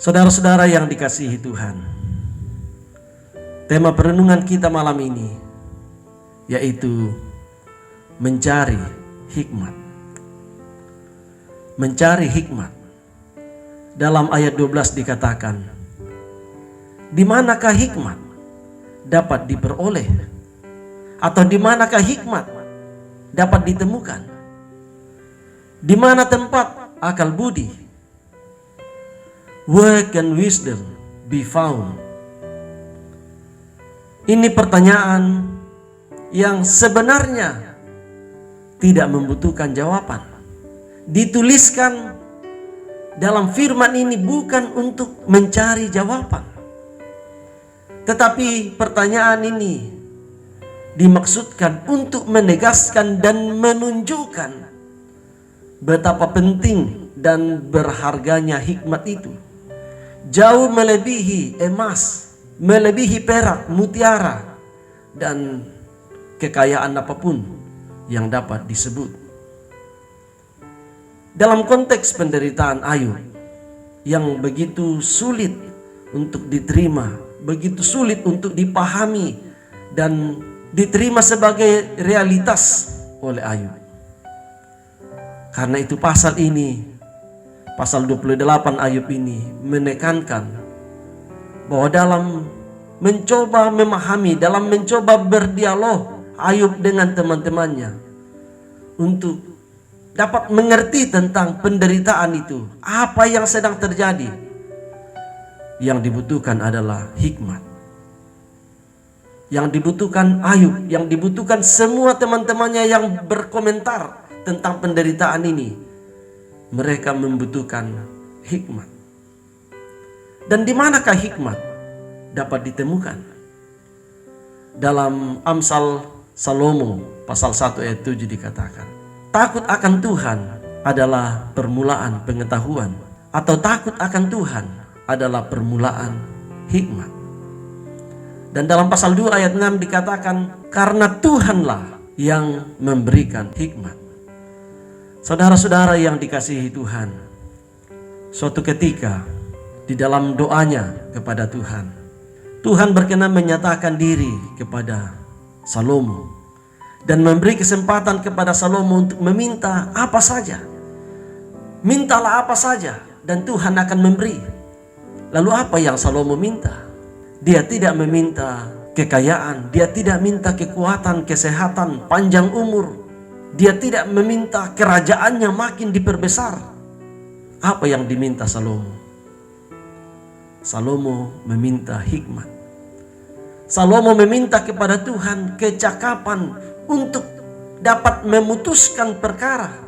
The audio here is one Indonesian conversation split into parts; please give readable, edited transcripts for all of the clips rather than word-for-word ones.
Saudara-saudara yang dikasihi Tuhan, tema perenungan kita malam ini yaitu mencari hikmat. Mencari hikmat. Dalam ayat 12 dikatakan, di manakah hikmat dapat diperoleh? Atau di manakah hikmat dapat ditemukan? Di mana tempat akal budi? Where can wisdom be found? Ini pertanyaan yang sebenarnya tidak membutuhkan jawaban. Dituliskan dalam firman ini bukan untuk mencari jawaban. Tetapi pertanyaan ini dimaksudkan untuk menegaskan dan menunjukkan betapa penting dan berharganya hikmat itu. Jauh melebihi emas, melebihi perak, mutiara, dan kekayaan apapun yang dapat disebut. Dalam konteks penderitaan Ayub yang begitu sulit untuk diterima, begitu sulit untuk dipahami dan diterima sebagai realitas oleh Ayub. Karena itu pasal ini, pasal 28 Ayub ini menekankan bahwa dalam mencoba memahami, dalam mencoba berdialog Ayub dengan teman-temannya untuk dapat mengerti tentang penderitaan itu, apa yang sedang terjadi, yang dibutuhkan adalah hikmat. Yang dibutuhkan Ayub, yang dibutuhkan semua teman-temannya yang berkomentar tentang penderitaan ini, mereka membutuhkan hikmat. Dan di manakah hikmat dapat ditemukan? Dalam Amsal Salomo pasal 1 ayat 7 dikatakan, takut akan Tuhan adalah permulaan pengetahuan, atau takut akan Tuhan adalah permulaan hikmat. Dan dalam pasal 2 ayat 6 dikatakan, karena Tuhanlah yang memberikan hikmat. Saudara-saudara yang dikasihi Tuhan, suatu ketika di dalam doanya kepada Tuhan, Tuhan berkenan menyatakan diri kepada Salomo dan memberi kesempatan kepada Salomo untuk meminta apa saja. Mintalah apa saja dan Tuhan akan memberi. Lalu apa yang Salomo minta? Dia tidak meminta kekayaan, dia tidak minta kekuatan, kesehatan, panjang umur. Dia tidak meminta kerajaannya makin diperbesar. Apa yang diminta Salomo? Salomo meminta hikmat. Salomo meminta kepada Tuhan kecakapan untuk dapat memutuskan perkara.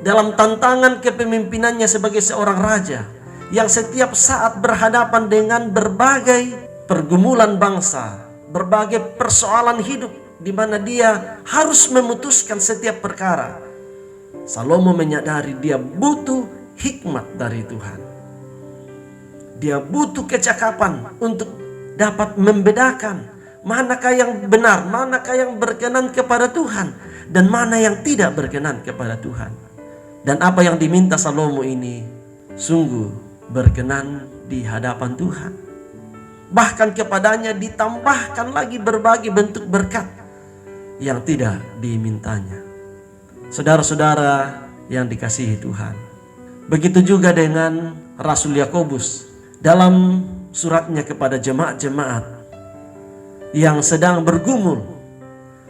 Dalam tantangan kepemimpinannya sebagai seorang raja yang setiap saat berhadapan dengan berbagai pergumulan bangsa, berbagai persoalan hidup, di mana dia harus memutuskan setiap perkara. Salomo menyadari dia butuh hikmat dari Tuhan. Dia butuh kecakapan untuk dapat membedakan manakah yang benar, manakah yang berkenan kepada Tuhan, dan mana yang tidak berkenan kepada Tuhan. Dan apa yang diminta Salomo ini sungguh berkenan di hadapan Tuhan. Bahkan kepadanya ditambahkan lagi berbagai bentuk berkat yang tidak dimintanya. Saudara-saudara yang dikasihi Tuhan, begitu juga dengan Rasul Yakobus dalam suratnya kepada jemaat-jemaat yang sedang bergumul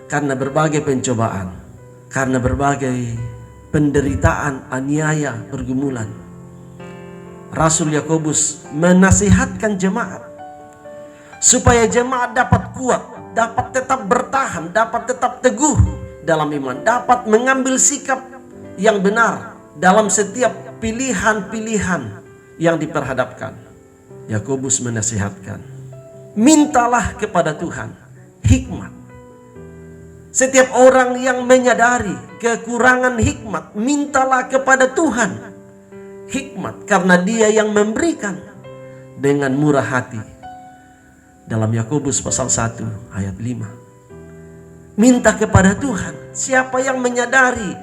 karena berbagai pencobaan, karena berbagai penderitaan, aniaya, pergumulan. Rasul Yakobus menasihatkan jemaat supaya jemaat dapat kuat, dapat tetap bertahan, dapat tetap teguh dalam iman, dapat mengambil sikap yang benar dalam setiap pilihan-pilihan yang diperhadapkan. Yakobus menasihatkan, mintalah kepada Tuhan hikmat. Setiap orang yang menyadari kekurangan hikmat, mintalah kepada Tuhan hikmat, karena Dia yang memberikan dengan murah hati. Dalam Yakobus pasal 1 ayat 5. Minta kepada Tuhan. Siapa yang menyadari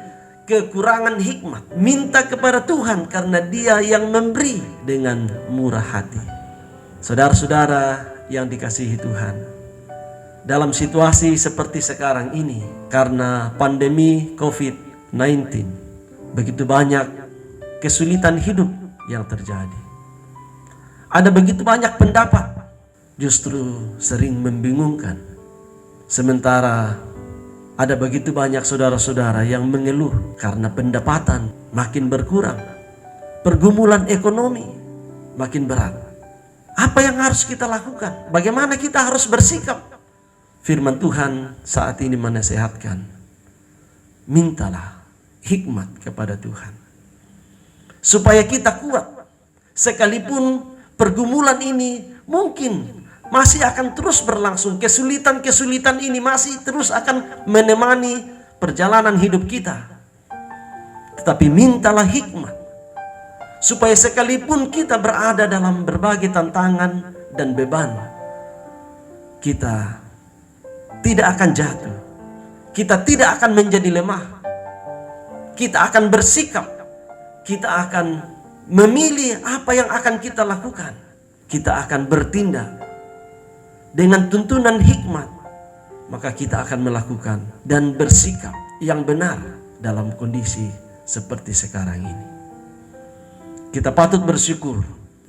kekurangan hikmat, minta kepada Tuhan karena Dia yang memberi dengan murah hati. Saudara-saudara yang dikasihi Tuhan, dalam situasi seperti sekarang ini, karena pandemi COVID-19, begitu banyak kesulitan hidup yang terjadi. Ada begitu banyak pendapat, justru sering membingungkan. Sementara ada begitu banyak saudara-saudara yang mengeluh karena pendapatan makin berkurang, pergumulan ekonomi makin berat. Apa yang harus kita lakukan? Bagaimana kita harus bersikap? Firman Tuhan saat ini menasihatkan, mintalah hikmat kepada Tuhan, supaya kita kuat. Sekalipun pergumulan ini mungkin masih akan terus berlangsung, kesulitan-kesulitan ini masih terus akan menemani perjalanan hidup kita. Tetapi mintalah hikmat, supaya sekalipun kita berada dalam berbagai tantangan dan beban, kita tidak akan jatuh, kita tidak akan menjadi lemah, kita akan bersikap, kita akan memilih apa yang akan kita lakukan, kita akan bertindak dengan tuntunan hikmat, maka kita akan melakukan dan bersikap yang benar dalam kondisi seperti sekarang ini. Kita patut bersyukur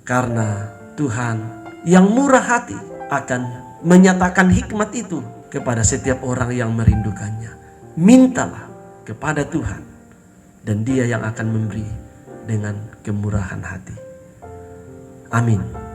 karena Tuhan yang murah hati akan menyatakan hikmat itu kepada setiap orang yang merindukannya. Mintalah kepada Tuhan dan Dia yang akan memberi dengan kemurahan hati. Amin.